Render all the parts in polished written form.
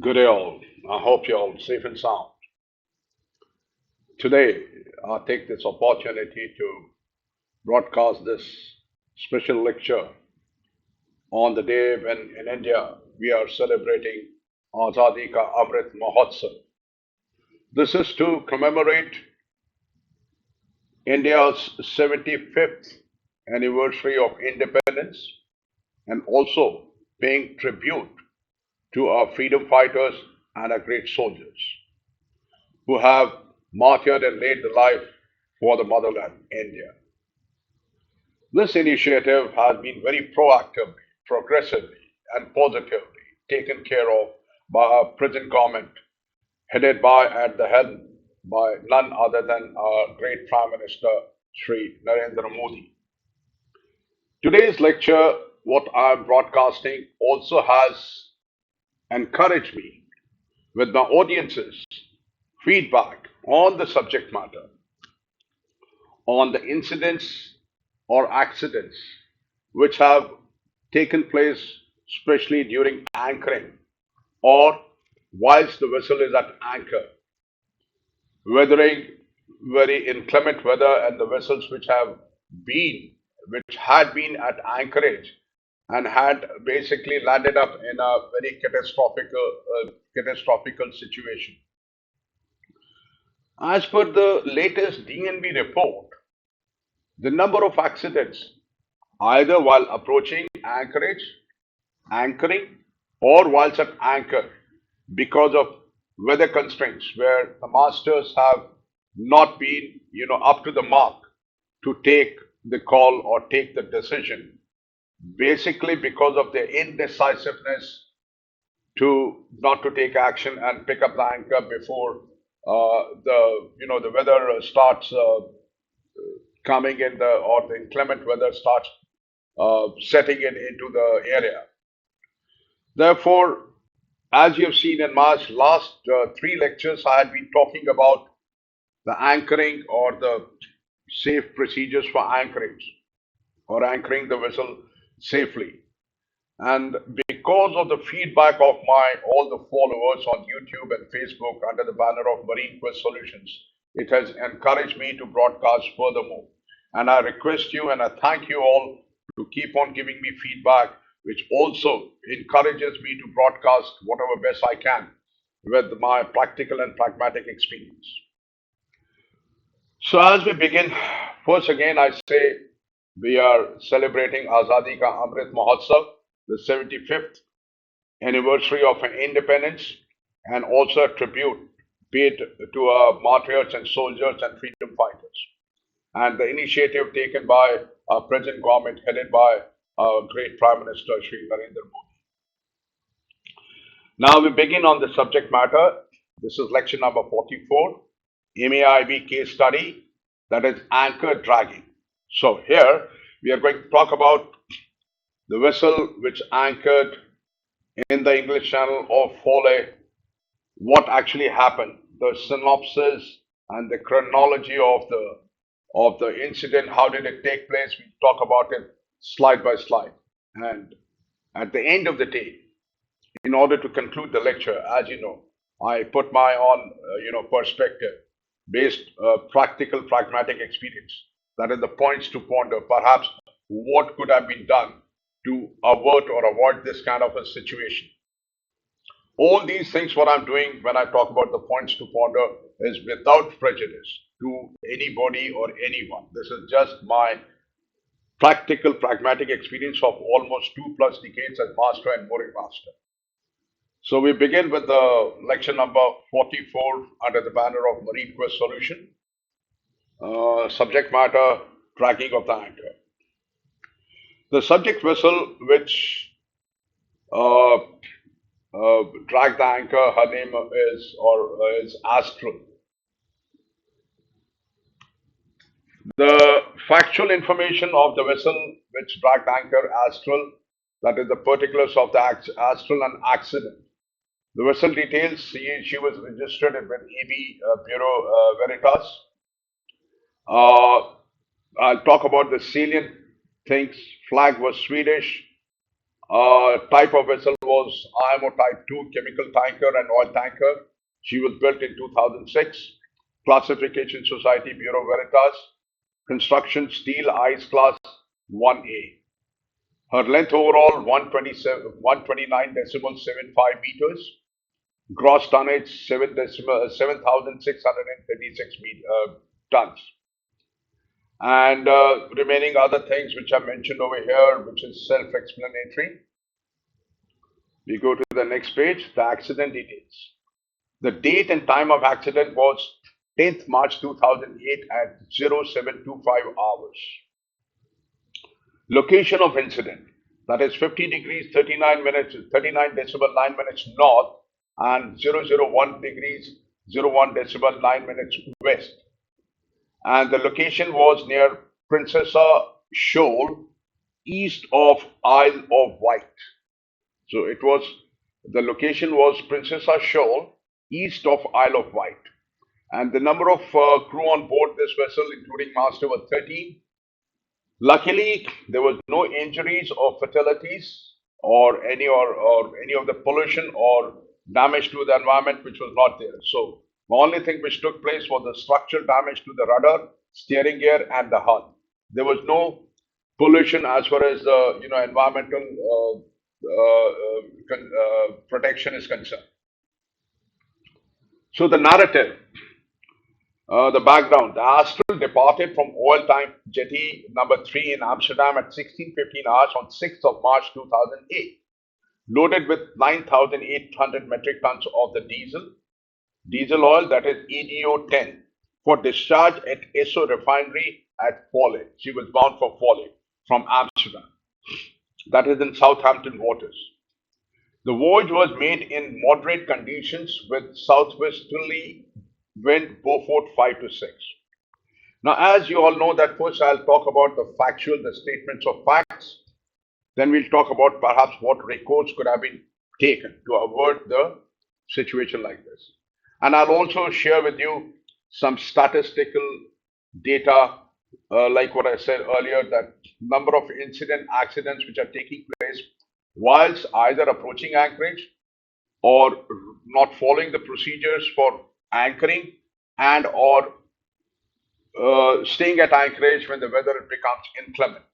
Good day all. I hope you're all safe and sound. Today, I take this opportunity to broadcast this special lecture on the day when in India we are celebrating Azadi Ka Amrit Mahotsav. This is to commemorate India's 75th anniversary of independence and also paying tribute to our freedom fighters and our great soldiers who have martyred and laid the life for the motherland, India. This initiative has been very proactively, progressively, and positively taken care of by our present government, headed by at the helm by none other than our great Prime Minister, Sri Narendra Modi. Today's lecture, what I'm broadcasting, also has encouraged me with my audience's feedback on the subject matter, on the incidents or accidents which have taken place, especially during anchoring or whilst the vessel is at anchor, weathering very inclement weather, and the vessels which had been at anchorage and had basically landed up in a very catastrophical situation. As per the latest DNB report, the number of accidents either while approaching anchorage, anchoring, or whilst at anchor because of weather constraints where the masters have not been, up to the mark to take the call or take the decision, basically because of their indecisiveness to not to take action and pick up the anchor before the weather starts coming in the or the inclement weather starts setting in into the area. Therefore, as you have seen in my last three lectures, I had been talking about the anchoring or the safe procedures for anchorage or anchoring the vessel safely. And because of the feedback of my all the followers on YouTube and Facebook under the banner of Marine Quest Solutions, it has encouraged me to broadcast furthermore. And I request you and I thank you all to keep on giving me feedback, which also encourages me to broadcast whatever best I can with my practical and pragmatic experience. So as we begin, first again I say we are celebrating Azadi Ka Amrit Mahotsav, the 75th anniversary of an independence, and also a tribute paid to our martyrs and soldiers and freedom fighters. And the initiative taken by our present government, headed by our great Prime Minister, Sri Narendra Modi. Now we begin on the subject matter. This is lecture number 44, MAIB case study, that is anchor dragging. So here we are going to talk about the vessel which anchored in the English Channel off Foley, what actually happened, the synopsis and the chronology of the incident, how did it take place? We talk about it slide by slide. And at the end of the day, in order to conclude the lecture, as you know, I put my own perspective based practical pragmatic experience. That is the points to ponder. Perhaps what could have been done to avert or avoid this kind of a situation. All these things, what I'm doing when I talk about the points to ponder, is without prejudice to anybody or anyone. This is just my practical, pragmatic experience of almost 2+ decades as master and mooring master. So we begin with the lecture number 44 under the banner of Marine Quest Solution. Subject matter, tracking of the anchor. The subject vessel which uh, dragged the anchor, her name is Astral. The factual information of the vessel which dragged anchor Astral, that is the particulars of the Astral and accident. The vessel details, she was registered with AB Bureau Veritas. I'll talk about the salient things. Flag was Swedish. Type of vessel was IMO Type 2 chemical tanker and oil tanker. She was built in 2006. Classification Society Bureau Veritas. Construction steel ice class 1A. Her length overall 129.75 meters. Gross tonnage 7,636 tons. And remaining other things which are mentioned over here, which is self-explanatory. We go to the next page, the accident details. The date and time of accident was 10th March 2008 at 0725 hours. Location of incident, that is 50 degrees 39 minutes 39 decibel 9 minutes north and 001 degrees 01 decibel 9 minutes west. And the location was near Princessa Shoal, east of Isle of Wight. So the location was Princessa Shoal, east of Isle of Wight. And the number of crew on board this vessel, including master, was 13. Luckily, there was no injuries or fatalities or any of the pollution or damage to the environment, which was not there. So the only thing which took place was the structural damage to the rudder, steering gear, and the hull. There was no pollution as far as the environmental protection is concerned. So the narrative. The background. The Astral departed from oil tank jetty number 3 in Amsterdam at 16:15 hours on 6th of March 2008, loaded with 9,800 metric tons of the diesel oil, that is EDO10, for discharge at Esso refinery at Fawley. She was bound for Fawley from Amsterdam, that is in Southampton waters. The voyage was made in moderate conditions with southwesterly wind Beaufort 5 to 6. Now, as you all know, that first I'll talk about the statements of facts. Then we'll talk about perhaps what recourse could have been taken to avert the situation like this. And I'll also share with you some statistical data, like what I said earlier, that number of accidents which are taking place whilst either approaching anchorage or not following the procedures for anchoring and or staying at anchorage when the weather becomes inclement.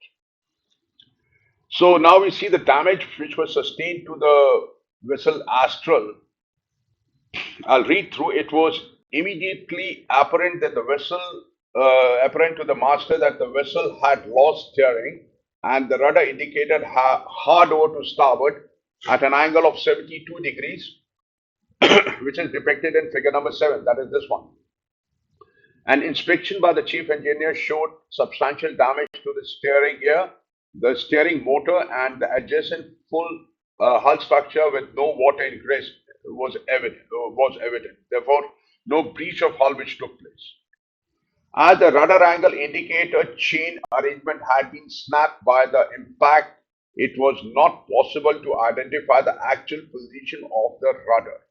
So now we see the damage which was sustained to the vessel Astral. I'll read through. It was immediately apparent that apparent to the master that the vessel had lost steering, and the rudder indicated hard over to starboard at an angle of 72 degrees, which is depicted in figure number 7. That is this one. An inspection by the chief engineer showed substantial damage to the steering gear, the steering motor, and the adjacent full hull structure with no water ingress was evident. Therefore, no breach of hull which took place. As the rudder angle indicator chain arrangement had been snapped by the impact, it was not possible to identify the actual position of the rudder.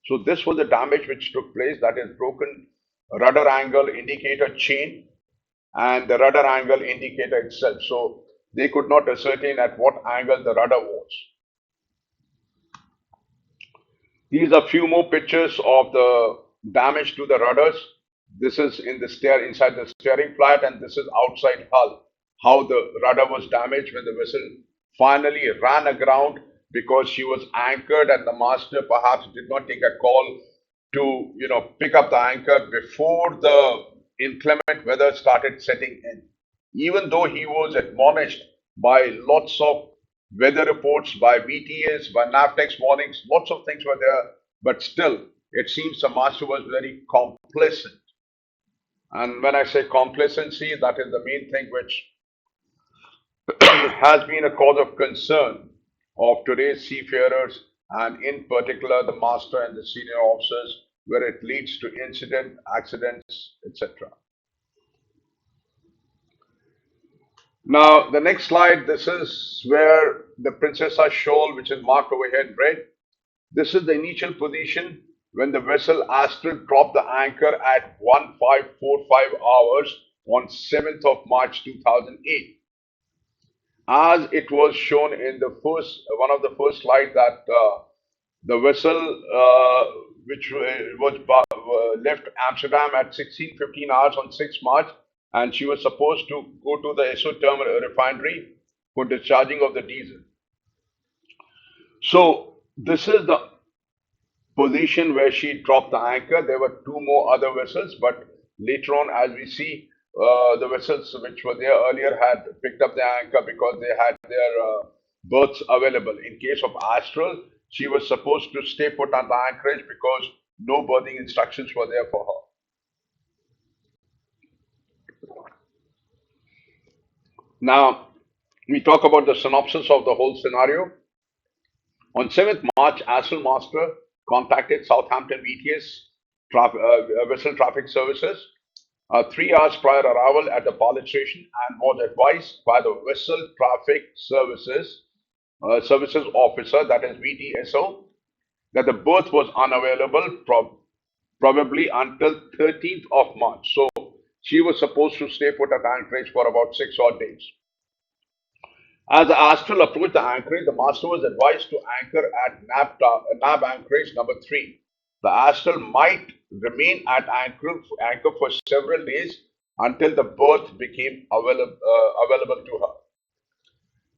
So this was the damage which took place, that is broken rudder angle indicator chain and the rudder angle indicator itself. So they could not ascertain at what angle the rudder was. These are few more pictures of the damage to the rudders. This is inside the steering flat, and this is outside hull. How the rudder was damaged when the vessel finally ran aground because she was anchored, and the master perhaps did not take a call to pick up the anchor before the inclement weather started setting in. Even though he was admonished by lots of weather reports, by VTS, by NAVTEX warnings, lots of things were there, but still, it seems the master was very complacent. And when I say complacency, that is the main thing which has been a cause of concern of today's seafarers, and in particular the master and the senior officers, where it leads to accidents, etc. Now, the next slide, this is where the Princessa Shoal, which is marked over here in red, this is the initial position when the vessel Astral dropped the anchor at 1545 hours on 7th of March 2008. as it was shown in the first one of the first slide that the vessel which left Amsterdam at 16:15 hours on 6 March, and she was supposed to go to the Esso terminal refinery for discharging of the diesel. So this is the position where she dropped the anchor. There were two more other vessels, but later on, as we see, the vessels which were there earlier had picked up the anchor because they had their berths available. In case of Astral, she was supposed to stay put at the anchorage because no berthing instructions were there for her. Now, we talk about the synopsis of the whole scenario. On 7th March, Astral Master contacted Southampton VTS Vessel Traffic Services 3 hours prior arrival at the pilot station and was advised by the Vessel Traffic Services Officer, that is VTSO, that the berth was unavailable probably until 13th of March. So she was supposed to stay put at anchorage for about 6 odd days. As the Astral approached the anchorage, the master was advised to anchor at NAB anchorage number 3. The Astral might remain at anchor for several days until the berth became available to her.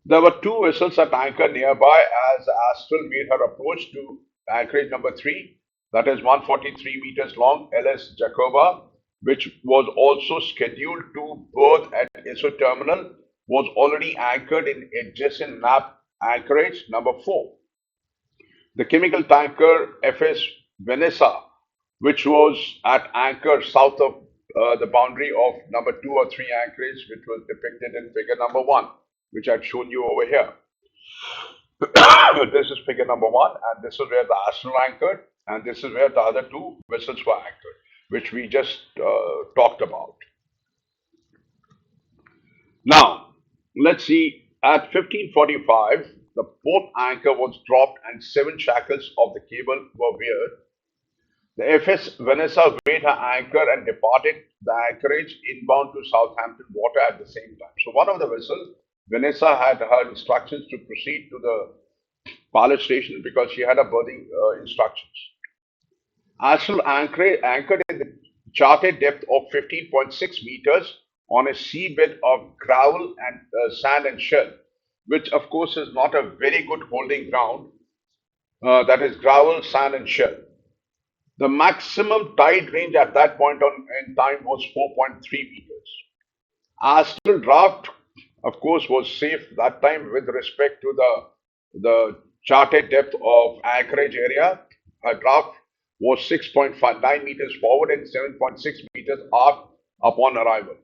There were two vessels at anchor nearby as the Astral made her approach to anchorage number 3, that is 143 meters long, LS Jacoba, which was also scheduled to berth at Esso Terminal, was already anchored in adjacent NAP anchorage number 4. The chemical tanker FS Vanessa, which was at anchor south of the boundary of number 2 or 3 anchorage, which was depicted in figure number 1, which I'd shown you over here. This is figure number 1, and this is where the Astral anchored, and this is where the other two vessels were anchored, which we just talked about. Now, let's see, at 15:45, the port anchor was dropped and 7 shackles of the cable were weighed. The FS Vanessa weighed her anchor and departed the anchorage inbound to Southampton water at the same time. So one of the vessels, Vanessa, had her instructions to proceed to the pilot station because she had a berthing instructions. Astral anchored in the charted depth of 15.6 meters on a seabed of gravel and sand and shell, which of course is not a very good holding ground. That is gravel, sand, and shell. The maximum tide range at that point in time was 4.3 meters. Astral draft, of course, was safe that time with respect to the charted depth of anchorage area. Her draft was 6.9 meters forward and 7.6 meters aft upon arrival.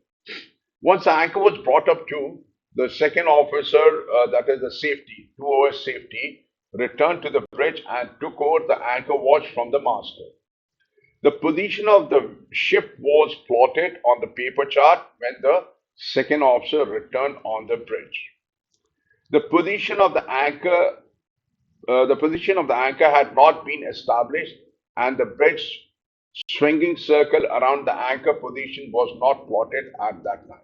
Once the anchor was brought up to, the second officer, that is the safety, 2OS safety, returned to the bridge and took over the anchor watch from the master. The position of the ship was plotted on the paper chart when the second officer returned on the bridge. The position of the anchor had not been established, and the bridge swinging circle around the anchor position was not plotted at that time.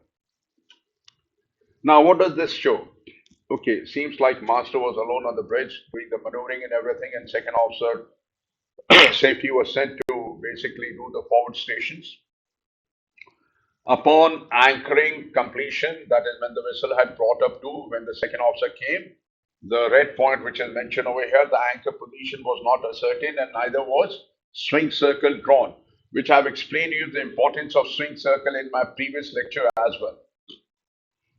Now, what does this show? Okay, seems like master was alone on the bridge doing the maneuvering and everything, and second officer safety was sent to basically do the forward stations. Upon anchoring completion, that is when the vessel had brought up to, when the second officer came, the red point which is mentioned over here, the anchor position was not ascertained and neither was swing circle drawn, which I've explained to you the importance of swing circle in my previous lecture as well.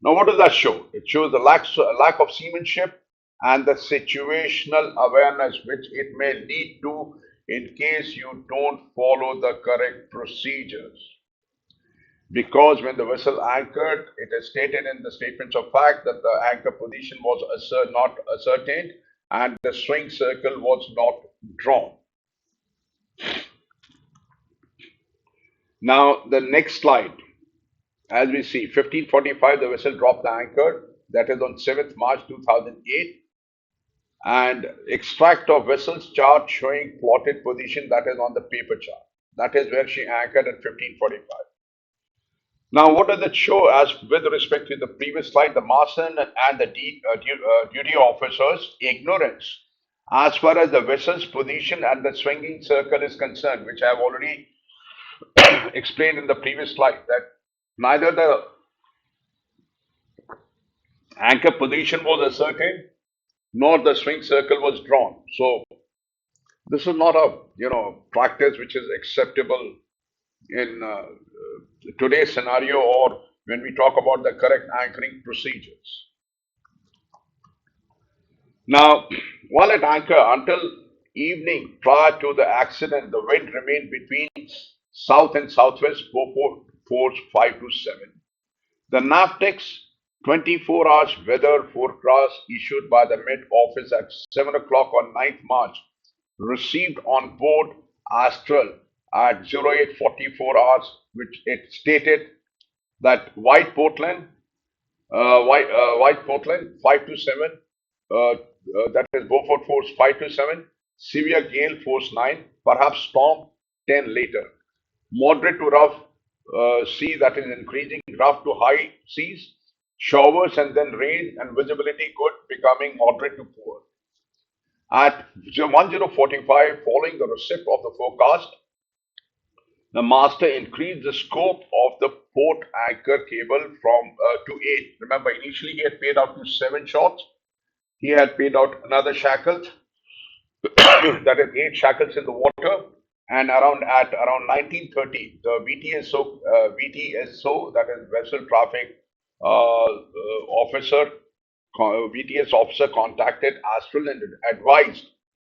Now, what does that show? It shows the lack of seamanship and the situational awareness which it may lead to in case you don't follow the correct procedures. Because when the vessel anchored, it is stated in the statements of fact that the anchor position was not ascertained and the swing circle was not drawn. Now, the next slide. As we see, 15:45, the vessel dropped the anchor. That is on 7th March 2008. And extract of vessel's chart showing plotted position, that is on the paper chart. That is where she anchored at 15:45. Now, what does it show as with respect to the previous slide? The master and the duty officers' ignorance as far as the vessel's position and the swinging circle is concerned, which I have already explained in the previous slide, that neither the anchor position was ascertained nor the swing circle was drawn. So this is not a practice which is acceptable in today's scenario or when we talk about the correct anchoring procedures. Now, while at anchor until evening prior to the accident, the wind remained between south and southwest 4 5 to 7. The NAVTEX 24 hours weather forecast issued by the Met Office at 7 o'clock on 9th March received on board Astral at 0844 hours, which it stated that White Portland 5 to 7, that is Beaufort force 5 to 7, severe gale force 9, perhaps storm 10 later. Moderate to rough sea, that is increasing rough to high seas, showers and then rain and visibility good, becoming moderate to poor. At 1045, following the receipt of the forecast, the master increased the scope of the port anchor cable from to 8. Remember, initially he had paid out to 7 shots. He had paid out another shackles, that is 8 shackles in the water. And around 1930, the VTSO, that is Vessel Traffic Officer, VTS officer contacted Astral and advised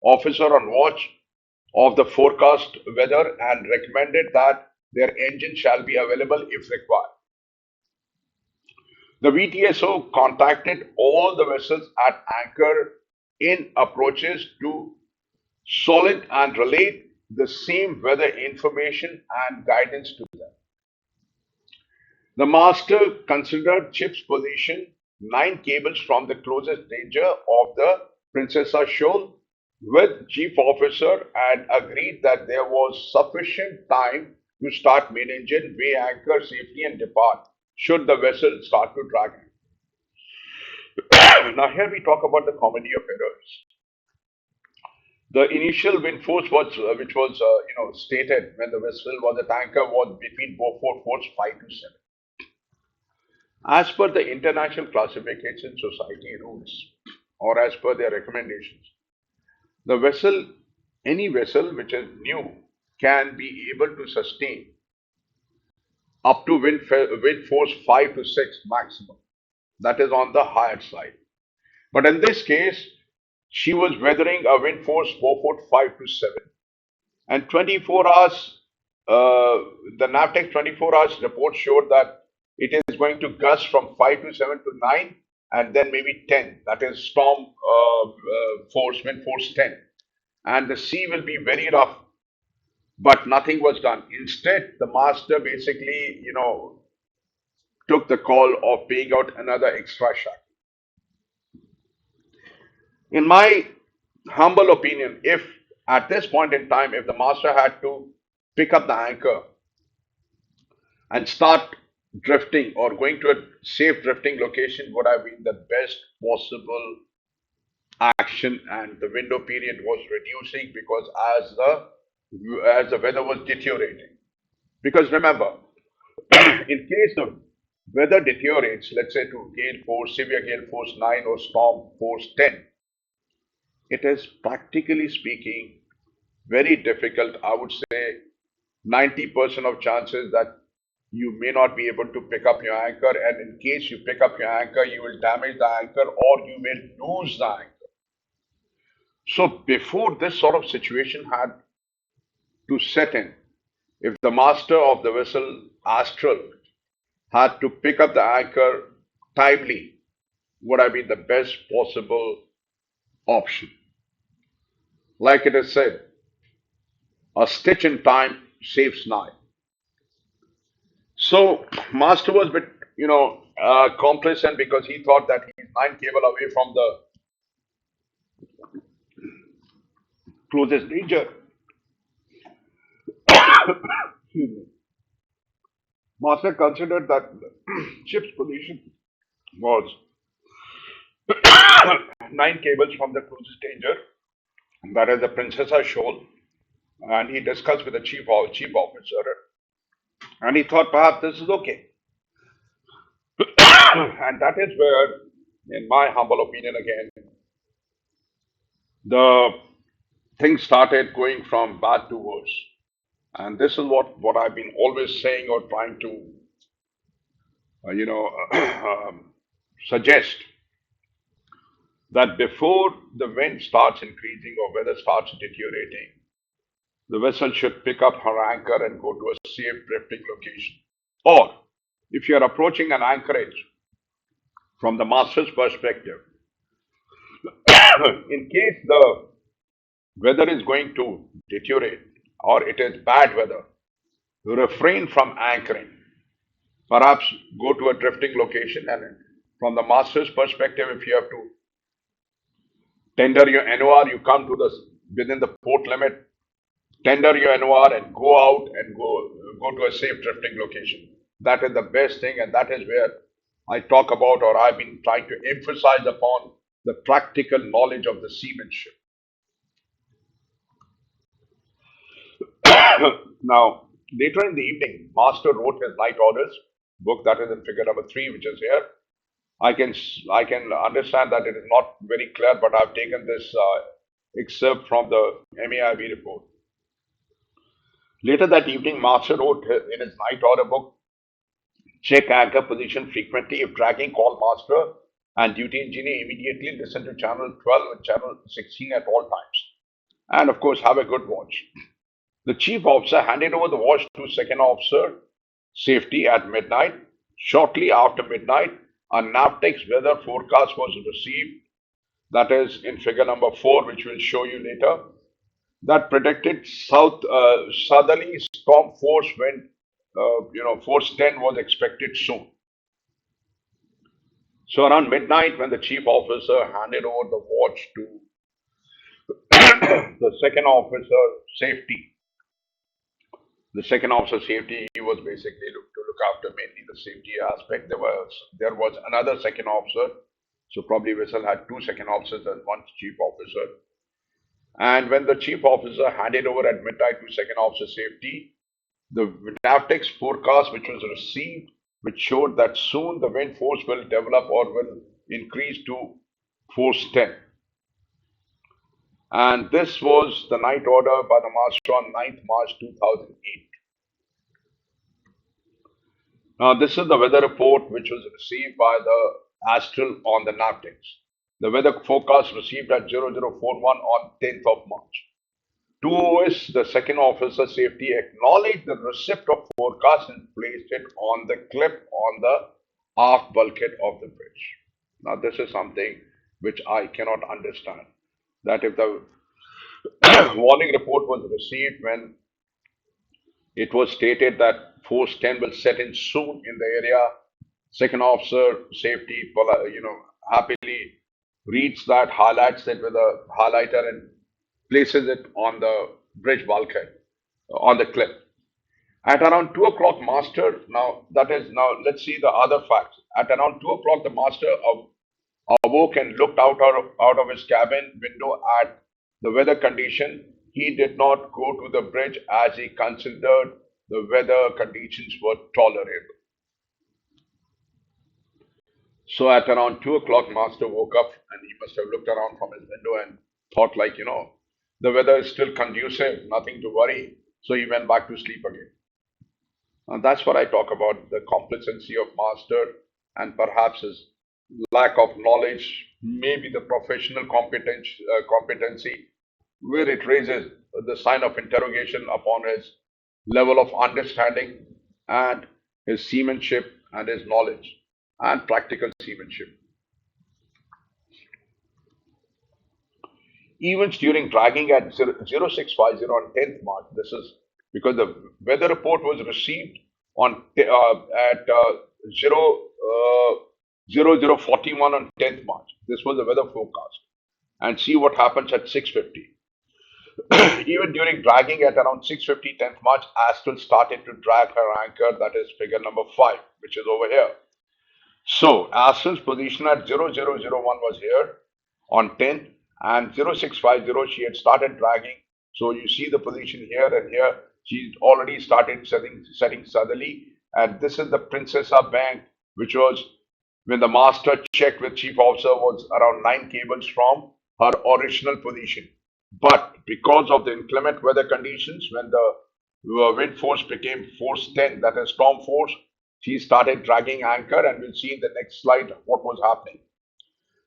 officer on watch of the forecast weather and recommended that their engine shall be available if required. The VTSO contacted all the vessels at anchor in approaches to solid and relayed the same weather information and guidance to them. The master considered ship's position 9 cables from the closest danger of the Princessa Shoal with chief officer and agreed that there was sufficient time to start main engine, weigh anchor safely and depart should the vessel start to drag. Now here we talk about the comedy of errors. The initial wind force was, which was, stated when the vessel was at anchor was between Beaufort force 5 to 7. As per the International Classification Society rules, or as per their recommendations, the vessel, any vessel which is new, can be able to sustain up to wind force 5 to 6 maximum. That is on the higher side. But in this case, she was weathering a wind force Beaufort 5 to 7. And 24 hours, the NAVTEC 24 hours report showed that it is going to gust from 5 to 7 to 9 and then maybe 10. That is storm force, wind force 10. And the sea will be very rough, but nothing was done. Instead, the master basically, took the call of paying out another extra shackle. In my humble opinion, if at this point in time, if the master had to pick up the anchor and start drifting or going to a safe drifting location, would have been the best possible action, and the window period was reducing because as the weather was deteriorating. Because remember, in case the weather deteriorates, let's say to gale force, severe gale force 9 or storm force 10, it is practically speaking very difficult. I would say 90% of chances that you may not be able to pick up your anchor, and in case you pick up your anchor, you will damage the anchor or you may lose the anchor. So before this sort of situation had to set in, if the master of the vessel Astral had to pick up the anchor timely, would have been the best possible option. Like it is said, a stitch in time saves nine. So master was a bit, complacent because he thought that he's 9 cable away from the closest danger. Master considered that the ship's position was 9 cables from the closest danger, that is the Princessa Shoal, and he discussed with the chief officer, and he thought perhaps this is okay. And that is where, in my humble opinion again, the things started going from bad to worse. And this is what I've been always saying or trying to, suggest that before the wind starts increasing or weather starts deteriorating, the vessel should pick up her anchor and go to a safe drifting location. Or if you are approaching an anchorage from the master's perspective, in case the weather is going to deteriorate or it is bad weather, refrain from anchoring. Perhaps go to a drifting location, and from the master's perspective, if you have to tender your NOR, you come to the within the port limit, tender your NOR and go out and go to a safe drifting location. That is the best thing, and that is where I talk about, or I've been trying to emphasize upon, the practical knowledge of the seamanship. Now, later in the evening, Master wrote his night orders book, that is in figure number 3, which is here. I can understand that it is not very clear, but I've taken this excerpt from the MAIB report. Later that evening, Master wrote in his night order book, check anchor position frequently. If dragging, call Master and duty engineer immediately. Listen to channel 12 and channel 16 at all times. And of course, have a good watch. The chief officer handed over the watch to second officer safety at midnight. Shortly after midnight, a NAVTEX weather forecast was received, that is in figure number 4, which we'll show you later, that predicted southerly storm force wind, force 10 was expected soon. So around midnight, when the chief officer handed over the watch to the second officer safety, he was basically to look after mainly the safety aspect. There was another second officer, so probably vessel had 2 second officers and 1 chief officer. And when the chief officer handed over at midnight to second officer safety, the NAVTEX forecast which was received, which showed that soon the wind force will develop or will increase to force 10. And this was the night order by the master on 9th March 2008. Now, this is the weather report which was received by the Astral on the NAVTEX. The weather forecast received at 0041 on 10th of March. 2OS, the second officer safety, acknowledged the receipt of forecast and placed it on the clip on the aft bulkhead of the bridge. Now, this is something which I cannot understand. That if the warning report was received when it was stated that force 10 will set in soon in the area, second officer safety, happily reads that, highlights it with a highlighter and places it on the bridge bulkhead, on the cliff. At around 2 o'clock, master, now let's see the other facts. At around 2 o'clock, the master awoke and looked out of his cabin window at the weather condition. He did not go to the bridge as he considered the weather conditions were tolerable. So at around 2 o'clock, master woke up and he must have looked around from his window and thought the weather is still conducive, nothing to worry. So he went back to sleep again. And that's what I talk about, the complacency of master and perhaps his lack of knowledge, maybe the professional competency, where it raises the sign of interrogation upon his level of understanding and his seamanship and his knowledge and practical seamanship. Events during dragging at 0650 on 10th March. This is because the weather report was received on at 0041 on 10th March. This was the weather forecast. And see what happens at 6:50. even during dragging at around 6:50 10th March, Astral started to drag her anchor, that is figure number 5, which is over here. So Astral's position at 0001 was here on 10th, and 0650 she had started dragging. So you see the position here and here. She's already started setting southerly, and this is the Princessa Bank, which was when the master checked with chief officer was around 9 cables from her original position. But because of the inclement weather conditions, when the wind force became force 10, that is storm force, she started dragging anchor, and we'll see in the next slide what was happening.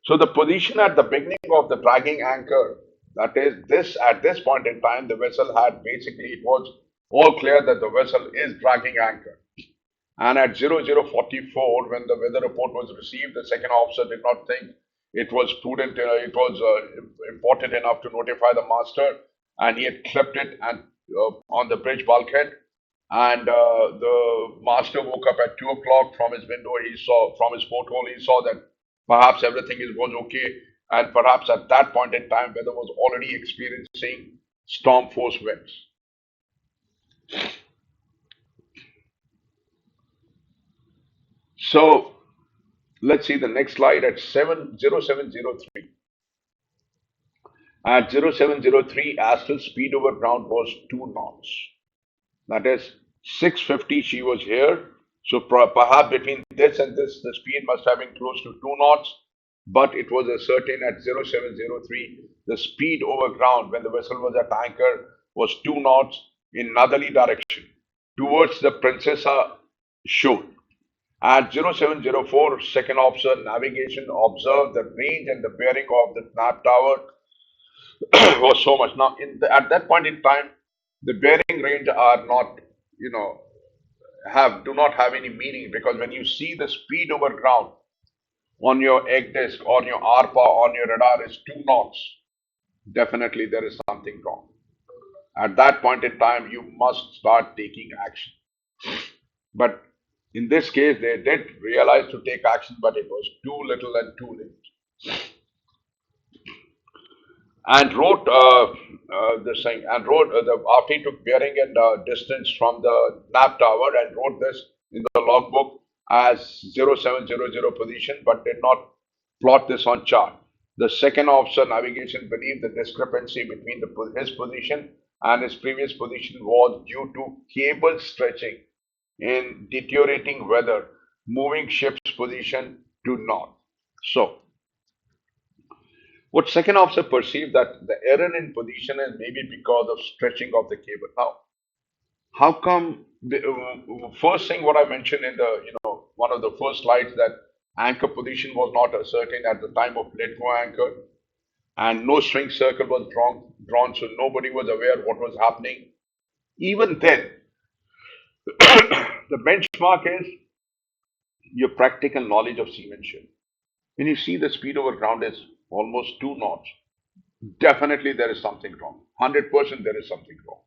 So the position at the beginning of the dragging anchor, that is this at this point in time, the vessel had basically, it was all clear that the vessel is dragging anchor. And at 0044, when the weather report was received, the second officer did not think it was prudent, it was important enough to notify the master, and he had clipped it and on the bridge bulkhead. And the master woke up at 2 o'clock from his window. He saw from his porthole, he saw that perhaps everything was okay, and perhaps at that point in time, weather was already experiencing storm force winds. So let's see the next slide at 0703. At 0703, Astral's speed over ground was 2 knots. That is 650 she was here. So perhaps between this and this, the speed must have been close to 2 knots. But it was ascertained at 0703, the speed over ground when the vessel was at anchor was 2 knots in northerly direction towards the Princessa shore. At 0704, second officer navigation observed the range and the bearing of the nav tower was so much. Now, at that point in time, the bearing range are not, do not have any meaning, because when you see the speed over ground on your egg disc, on your ARPA, on your radar is 2 knots, definitely there is something wrong. At that point in time, you must start taking action. But in this case, they did realize to take action, but it was too little and too late. And wrote this thing, and wrote after he took bearing and distance from the nav tower, and wrote this in the logbook as 0700 position, but did not plot this on chart. The second officer navigation believed the discrepancy between his position and his previous position was due to cable stretching in deteriorating weather, moving ship's position to north. So, what second officer perceived that the error in position is maybe because of stretching of the cable. Now, how come first thing what I mentioned in the one of the first slides, that anchor position was not ascertained at the time of let go anchor, and no string circle was drawn, so nobody was aware what was happening. Even then, the benchmark is your practical knowledge of seamanship. When you see the speed over ground is almost 2 knots, definitely there is something wrong. 100% there is something wrong.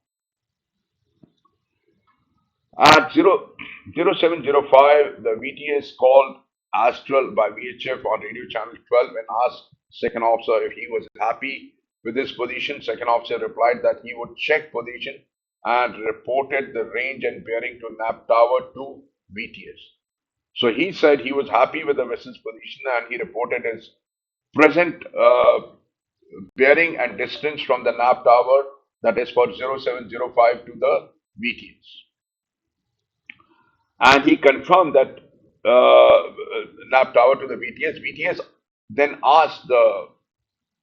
At 0705, the VTS called Astral by VHF on radio channel 12 and asked second officer if he was happy with his position. Second officer replied that he would check position and reported the range and bearing to nav tower to VTS. So he said he was happy with the vessel's position, and he reported his present bearing and distance from the nav tower, that is for 0705 to the VTS. And he confirmed that nav tower to the VTS. VTS then asked the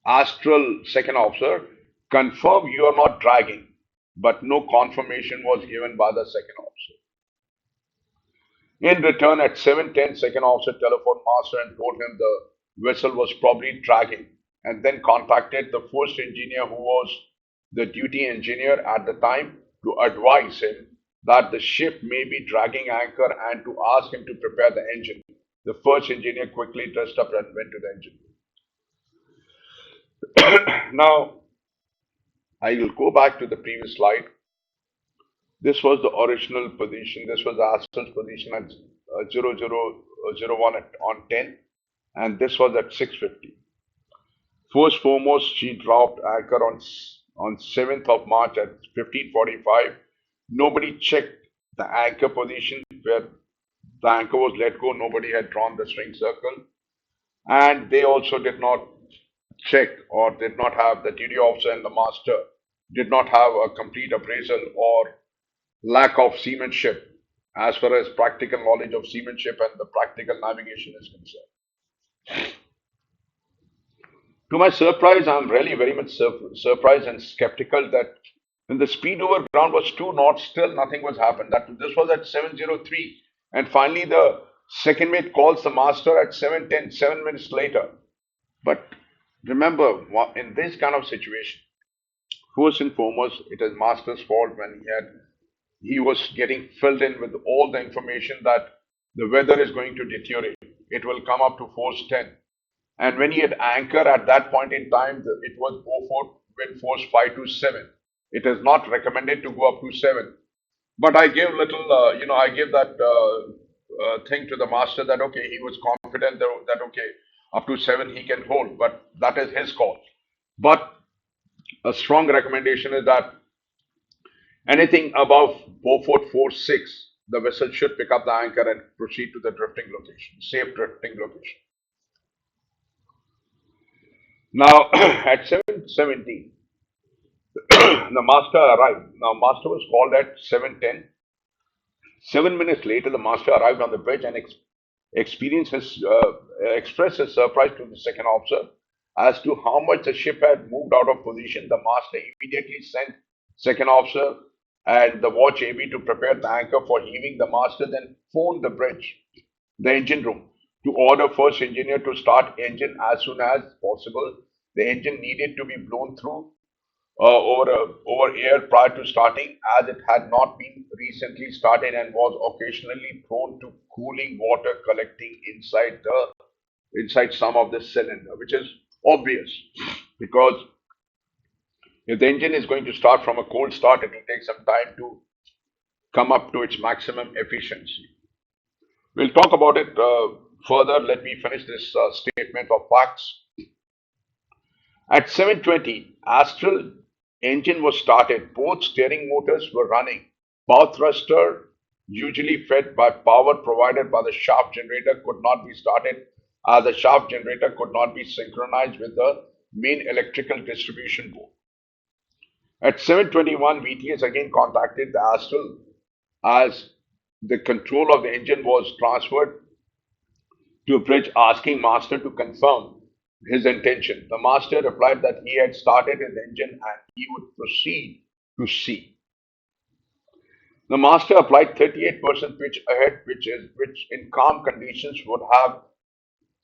Astral second officer, confirm you are not dragging, but no confirmation was given by the second officer. In return, at 7:10, second officer telephoned master and told him the vessel was probably dragging, and then contacted the first engineer, who was the duty engineer at the time, to advise him that the ship may be dragging anchor and to ask him to prepare the engine. The first engineer quickly dressed up and went to the engine. Now, I will go back to the previous slide. This was the original position. This was Astral's position at 0001 on 10, and this was at 650. First foremost, she dropped anchor on 7th of March at 15:45. Nobody checked the anchor position where the anchor was let go. Nobody had drawn the string circle. And they also did not check or did not have the duty officer and the master did not have a complete appraisal or lack of seamanship as far as practical knowledge of seamanship and the practical navigation is concerned. To my surprise, I'm really very much surprised and skeptical that when the speed over ground was 2 knots, still nothing was happened. This was at 7:03, and finally the second mate calls the master at 7:10, 7 minutes later. But remember, in this kind of situation, first and foremost, it is master's fault when he was getting filled in with all the information that the weather is going to deteriorate. It will come up to force 10. And when he had anchor at that point in time, it was Beaufort wind force 5 to 7. It is not recommended to go up to 7. But I gave I gave that thing to the master that, okay, he was confident that, okay, up to 7 he can hold, but that is his call. But a strong recommendation is that anything above Beaufort force 6, the vessel should pick up the anchor and proceed to the drifting location, safe drifting location. Now, at 7:17, the master arrived. Now, master was called at 7:10. 7 minutes later, the master arrived on the bridge and expressed his surprise to the second officer as to how much the ship had moved out of position. The master immediately sent second officer and the watch AB to prepare the anchor for heaving. The master then phoned the bridge, the engine room, to order first engineer to start engine as soon as possible. The engine needed to be blown through over air prior to starting, as it had not been recently started and was occasionally prone to cooling water collecting inside some of the cylinder, which is obvious because if the engine is going to start from a cold start, it will take some time to come up to its maximum efficiency. We'll talk about it further. Let me finish this statement of facts. At 7:20, Astral engine was started. Both steering motors were running. Bow thruster, usually fed by power provided by the shaft generator, could not be started as the shaft generator could not be synchronized with the main electrical distribution board. At 7:21, VTS again contacted the Astral as the control of the engine was transferred to a bridge, asking master to confirm his intention. The master replied that he had started his engine and he would proceed to sea. The master applied 38% pitch ahead, which in calm conditions would have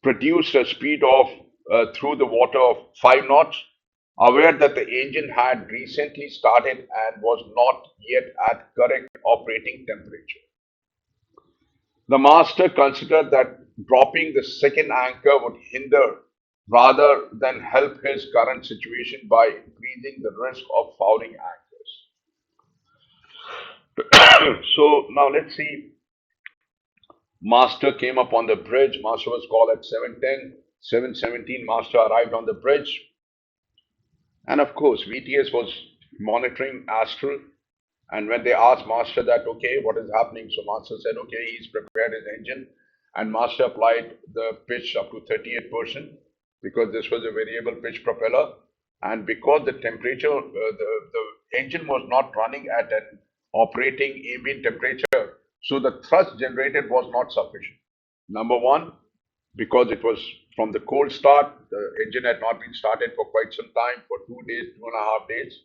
produced a speed of through the water of 5 knots, aware that the engine had recently started and was not yet at correct operating temperature. The master considered that dropping the second anchor would hinder rather than help his current situation by increasing the risk of fouling anchors. So now let's see. Master came up on the bridge. Master was called at 7:10. 7:17, master arrived on the bridge. And of course, VTS was monitoring Astral. And when they asked master that, okay, what is happening? So master said, okay, he's prepared his engine. And master applied the pitch up to 38% because this was a variable pitch propeller. And because the temperature, the engine was not running at an operating ambient temperature, so the thrust generated was not sufficient. Number one, because it was from the cold start, the engine had not been started for quite some time, for 2 days, 2.5 days.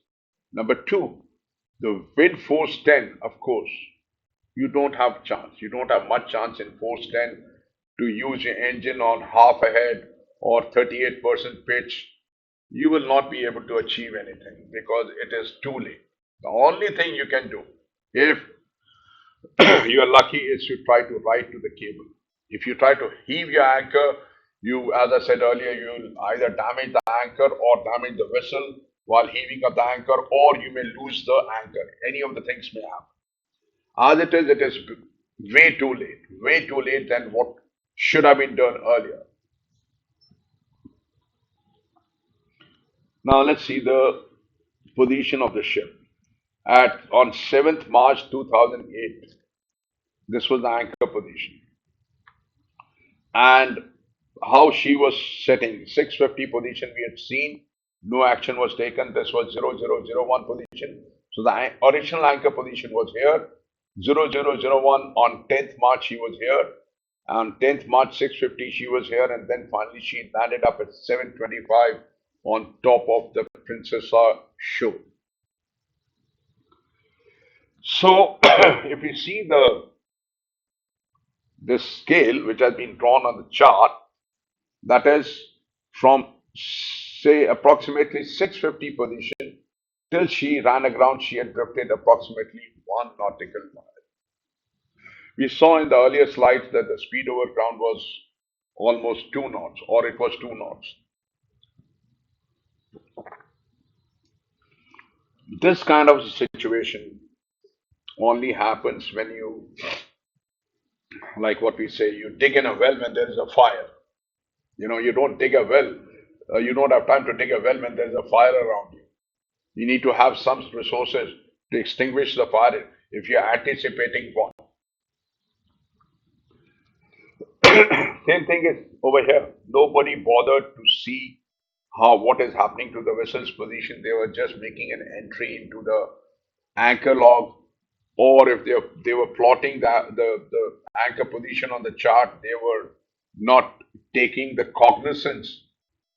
Number two, the wind force 10, of course, you don't have chance. You don't have much chance in force 10 to use your engine on half ahead or 38% pitch. You will not be able to achieve anything because it is too late. The only thing you can do, if you are lucky, is to try to ride to the cable. If you try to heave your anchor, you, as I said earlier, you will either damage the anchor or damage the vessel while heaving up the anchor, or you may lose the anchor. Any of the things may happen. As it is way too late than what should have been done earlier. Now let's see the position of the ship. On 7th March 2008, this was the anchor position. And how she was setting 650 position we had seen, no action was taken. This was 0001 position. So the original anchor position was here. 0001 on 10th March she was here. On 10th March 650 she was here, and then finally she landed up at 725 on top of the Princessa show. So if you see this scale which has been drawn on the chart, that is from say approximately 650 position till she ran aground, she had drifted approximately 1 nautical mile. We saw in the earlier slides that the speed over ground was almost 2 knots, or it was 2 knots. This kind of situation only happens when you, like what we say, you dig in a well when there is a fire. You don't dig a well, you don't have time to dig a well when there's a fire around you. You need to have some resources to extinguish the fire if you're anticipating one. Same thing is over here. Nobody bothered to see what is happening to the vessel's position. They were just making an entry into the anchor log, or if they were plotting the anchor position on the chart, they were not taking the cognizance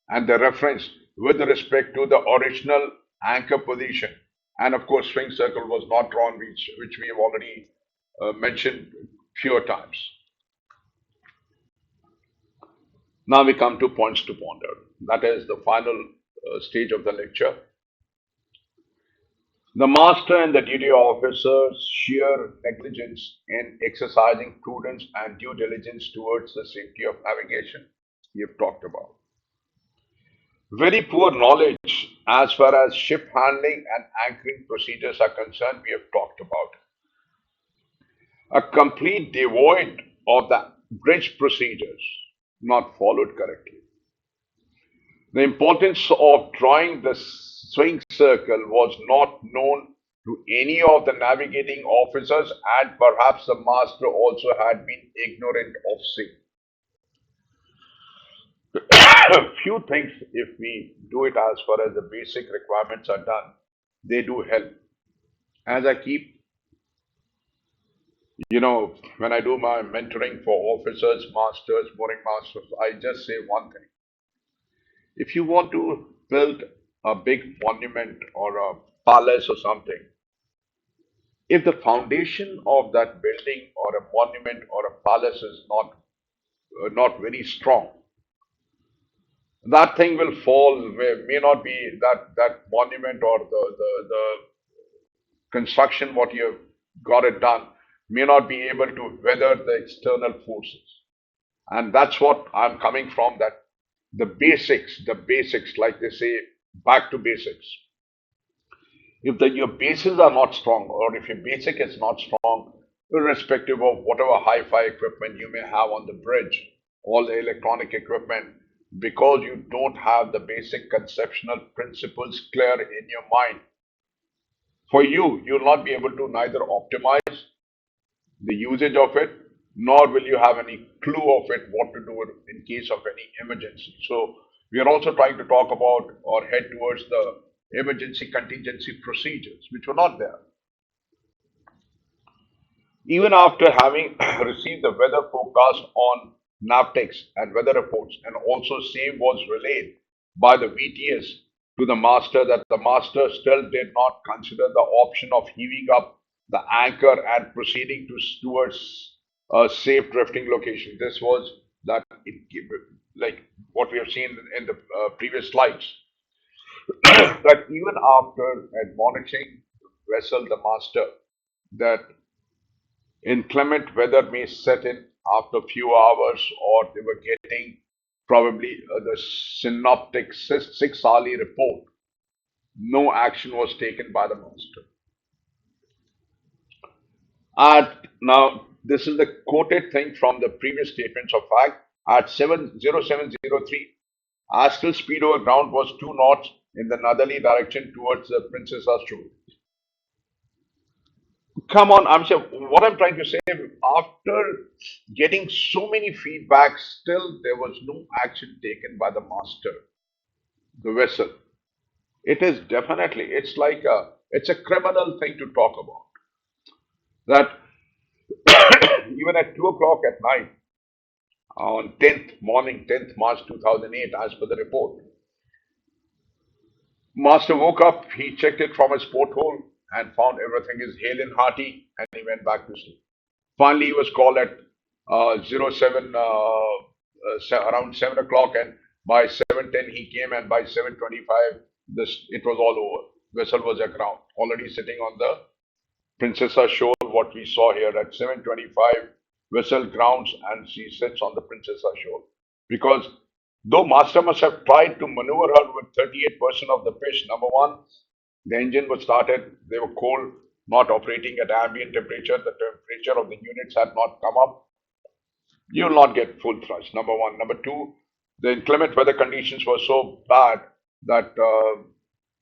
and the reference with respect to the original anchor position. And of course, swing circle was not drawn, which we have already mentioned fewer times. Now we come to points to ponder. That is the final stage of the lecture. The master and the duty officer's sheer negligence in exercising prudence and due diligence towards the safety of navigation, we have talked about. Very poor knowledge as far as ship handling and anchoring procedures are concerned, we have talked about. A complete devoid of the bridge procedures, not followed correctly. The importance of drawing the swing circle was not known to any of the navigating officers, and perhaps the master also had been ignorant of same. Few things, if we do it as far as the basic requirements are done, they do help. As I keep, when I do my mentoring for officers, masters, mooring masters, I just say one thing. If you want to build a big monument or a palace or something, if the foundation of that building or a monument or a palace is not very strong, that thing will fall. May not be that monument or the construction what you have got it done may not be able to weather the external forces. And that's what I'm coming from, that the basics, like they say, back to basics. If your bases are not strong, or if your basic is not strong, irrespective of whatever hi-fi equipment you may have on the bridge, all the electronic equipment, because you don't have the basic conceptual principles clear in your mind, for you'll not be able to neither optimize the usage of it, nor will you have any clue of it, what to do in case of any emergency. So we are also trying to talk about or head towards the emergency contingency procedures, which were not there. Even after having received the weather forecast on NAVTEX and weather reports, and also same was relayed by the VTS to the master, that the master still did not consider the option of heaving up the anchor and proceeding towards a safe drifting location. This was like what we have seen in the previous slides. That even after admonishing the vessel, the master, that inclement weather may set in after a few hours, or they were getting probably the synoptic 6-hourly report, no action was taken by the master. And now, this is the quoted thing from the previous statements of fact. At 0703, Astral speed over ground was 2 knots in the northerly direction towards the Princess Shoal. Come on, I'm sure what I'm trying to say, after getting so many feedbacks, still there was no action taken by the master, the vessel. It is definitely, it's a criminal thing to talk about. That even at 2 o'clock at night, on 10th morning, 10th March 2008, as per the report, Master woke up, he checked it from his porthole and found everything is hale and hearty, and he went back to sleep. Finally, he was called at 07, around 7 o'clock, and by 7:10 he came, and by 7:25 this it was all over. Vessel was aground, already sitting on the Princessa Shoal. What we saw here at 7:25, vessel grounds, and she sits on the Princessa Shoal. Because though master must have tried to maneuver her with 38% of the fish, number one, the engine was started, they were cold, not operating at ambient temperature, the temperature of the units had not come up, you will not get full thrust, number one. Number two, the inclement weather conditions were so bad that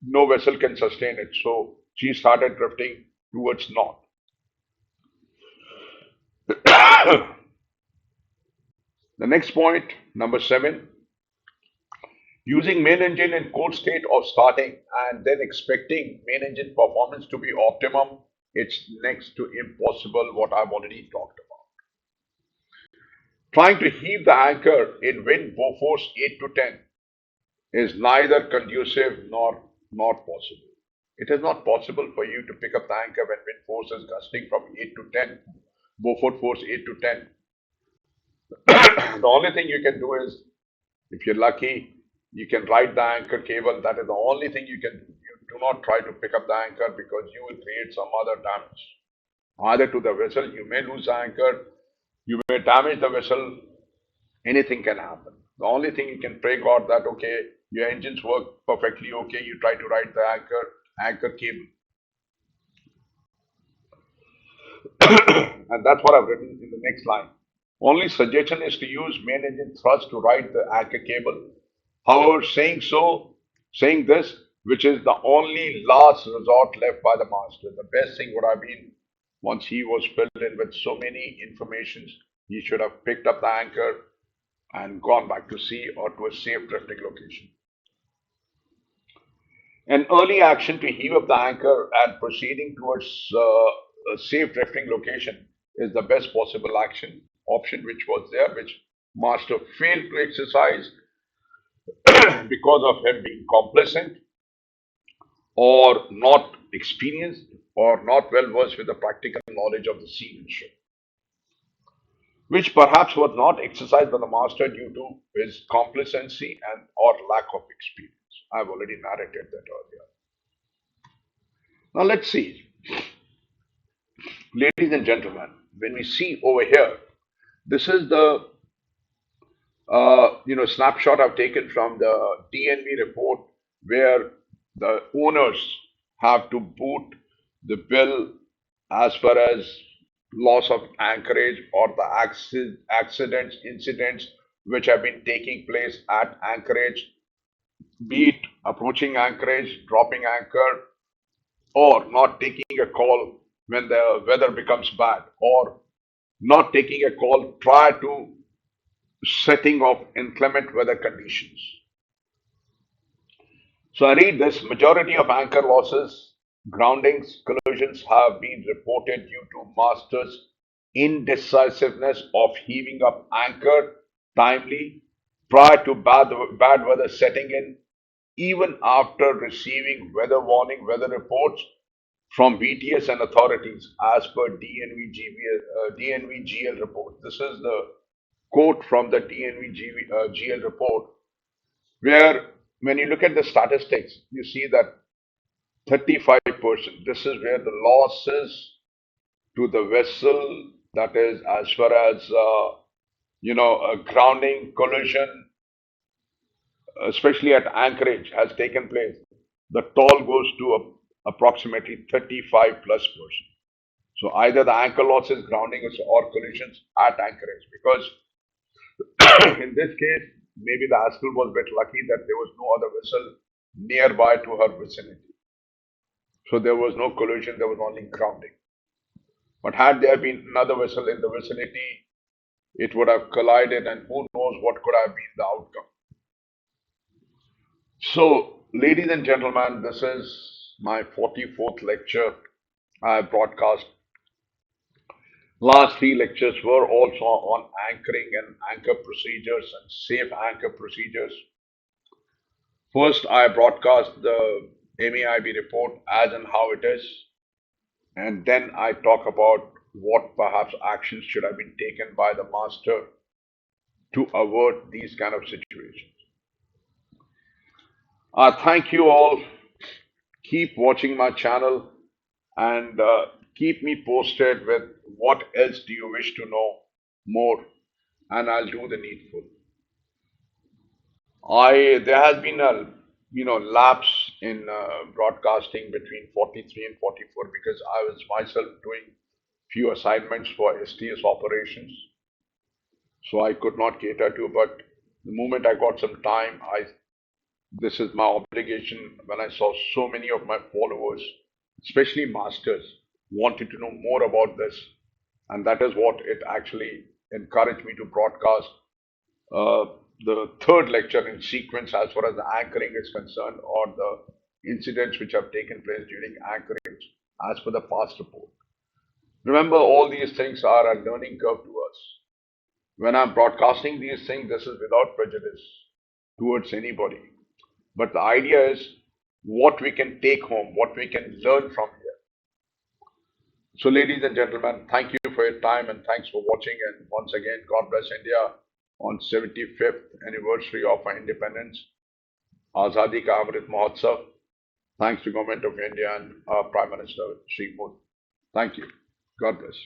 no vessel can sustain it. So she started drifting towards north. The next point, number 7, using main engine in cold state of starting and then expecting main engine performance to be optimum, it's next to impossible, what I've already talked about. Trying to heave the anchor in wind force 8 to 10 is neither conducive nor not possible. It is not possible for you to pick up the anchor when wind force is gusting from 8 to 10, Beaufort force 8 to 10. The only thing you can do is, if you're lucky, you can ride the anchor cable. That is the only thing you can do. You do not try to pick up the anchor because you will create some other damage. Either to the vessel, you may lose the anchor, you may damage the vessel, anything can happen. The only thing you can pray God that, okay, your engines work perfectly okay, you try to ride the anchor cable. And that's what I've written in the next line. Only suggestion is to use main engine thrust to ride the anchor cable. However, saying this, which is the only last resort left by the master, the best thing would have been, once he was filled in with so many informations, he should have picked up the anchor and gone back to sea or to a safe drifting location. An early action to heave up the anchor and proceeding towards a safe drifting location is the best possible option which was there, which master failed to exercise because of him being complacent or not experienced or not well versed with the practical knowledge of the seamanship, which perhaps was not exercised by the master due to his complacency and or lack of experience. I've already narrated that earlier. Now let's see, ladies and gentlemen, when we see over here, this is the snapshot I've taken from the DNV report where the owners have to boot the bill as far as loss of anchorage or the accidents, incidents which have been taking place at anchorage, be it approaching anchorage, dropping anchor, or not taking a call when the weather becomes bad, or not taking a call prior to setting of inclement weather conditions. So I read this, majority of anchor losses, groundings, collisions have been reported due to master's indecisiveness of heaving up anchor timely prior to bad weather setting in, even after receiving weather warning, weather reports from VTS and authorities as per DNVGL report. This is the quote from the DNVGL report, where when you look at the statistics, you see that 35%, this is where the losses to the vessel, that is as far as, a grounding, collision, especially at anchorage has taken place, the toll goes to approximately 35 plus percent. So either the anchor losses, groundings, or collisions at anchorage, because in this case, maybe the Haskell was a bit lucky that there was no other vessel nearby to her vicinity. So there was no collision, there was only grounding. But had there been another vessel in the vicinity, it would have collided, and who knows what could have been the outcome. So, ladies and gentlemen, this is my 44th lecture I broadcast. Last three lectures were also on anchoring and anchor procedures and safe anchor procedures. First, I broadcast the MAIB report as and how it is, and then I talk about what perhaps actions should have been taken by the master to avert these kind of situations. Thank you all. Keep watching my channel and keep me posted with what else do you wish to know more, and I'll do the needful. I There has been a lapse in broadcasting between 43 and 44 because I was myself doing few assignments for STS operations, so I could not cater to. But the moment I got some time, I this is my obligation when I saw so many of my followers, especially masters, wanted to know more about this, and that is what it actually encouraged me to broadcast uh, the third lecture in sequence as far as the anchoring is concerned, or the incidents which have taken place during anchorage as per the past report. Remember, all these things are a learning curve to us. When I'm broadcasting these things, this is without prejudice towards anybody. But the idea is what we can take home, what we can learn from here. So, ladies and gentlemen, thank you for your time and thanks for watching. And once again, God bless India on 75th anniversary of our independence, Azadi Ka Amrit Mahotsav. Thanks to Government of India and our Prime Minister, Sri Modi. Thank you. God bless.